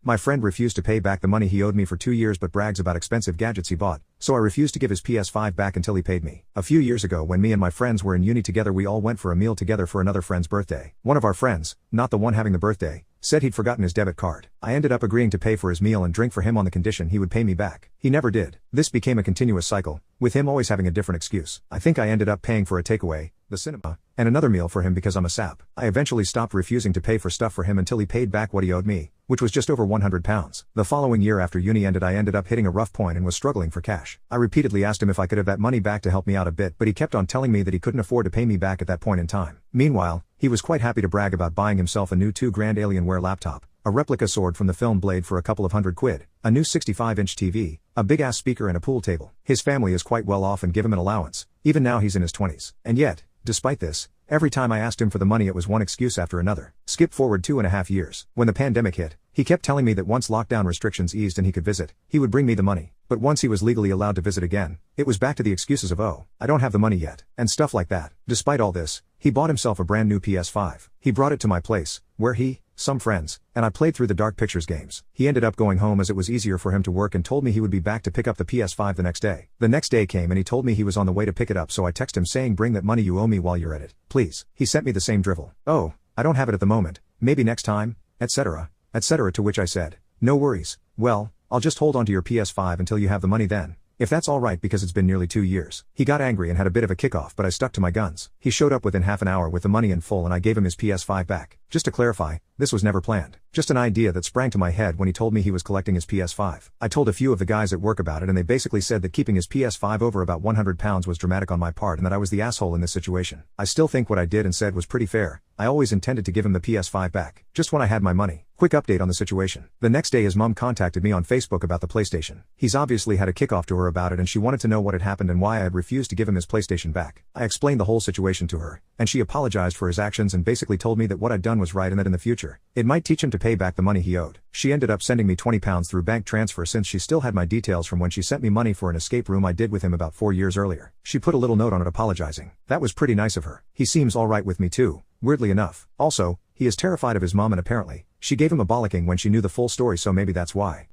My friend refused to pay back the money he owed me for 2 years but brags about expensive gadgets he bought, so I refused to give his PS5 back until he paid me. A few years ago when me and my friends were in uni together we all went for a meal together for another friend's birthday. One of our friends, not the one having the birthday, said he'd forgotten his debit card. I ended up agreeing to pay for his meal and drink for him on the condition he would pay me back. He never did. This became a continuous cycle, with him always having a different excuse. I think I ended up paying for a takeaway, the cinema, and another meal for him because I'm a sap. I eventually stopped refusing to pay for stuff for him until he paid back what he owed me, which was just over £100. The following year after uni ended I ended up hitting a rough point and was struggling for cash. I repeatedly asked him if I could have that money back to help me out a bit, but he kept on telling me that he couldn't afford to pay me back at that point in time. Meanwhile, he was quite happy to brag about buying himself a new $2,000 Alienware laptop, a replica sword from the film Blade for a couple of £100, a new 65-inch TV, a big-ass speaker and a pool table. His family is quite well off and give him an allowance, even now he's in his 20s. And yet, despite this, every time I asked him for the money it was one excuse after another. Skip forward 2.5 years. When the pandemic hit, he kept telling me that once lockdown restrictions eased and he could visit, he would bring me the money. But once he was legally allowed to visit again, it was back to the excuses of oh, I don't have the money yet, and stuff like that. Despite all this, he bought himself a brand new PS5. He brought it to my place, where he, some friends, and I played through the Dark Pictures games. He ended up going home as it was easier for him to work and told me he would be back to pick up the PS5 the next day. The next day came and he told me he was on the way to pick it up, so I texted him saying bring that money you owe me while you're at it, please. He sent me the same drivel. Oh, I don't have it at the moment, maybe next time, etc., etc., to which I said, no worries, well, I'll just hold on to your PS5 until you have the money then, if that's alright because it's been nearly 2 years. He got angry and had a bit of a kickoff but I stuck to my guns. He showed up within half an hour with the money in full and I gave him his PS5 back. Just to clarify, this was never planned. Just an idea that sprang to my head when he told me he was collecting his PS5. I told a few of the guys at work about it and they basically said that keeping his PS5 over about £100 was dramatic on my part and that I was the asshole in this situation. I still think what I did and said was pretty fair. I always intended to give him the PS5 back, just when I had my money. Quick update on the situation. The next day his mom contacted me on Facebook about the PlayStation. He's obviously had a kickoff to her about it and she wanted to know what had happened and why I had refused to give him his PlayStation back. I explained the whole situation to her, and she apologized for his actions and basically told me that what I'd done was right and that in the future, it might teach him to pay back the money he owed. She ended up sending me £20 through bank transfer since she still had my details from when she sent me money for an escape room I did with him about 4 years earlier. She put a little note on it apologizing. That was pretty nice of her. He seems alright with me too, weirdly enough. Also, he is terrified of his mom and apparently, she gave him a bollocking when she knew the full story, so maybe that's why.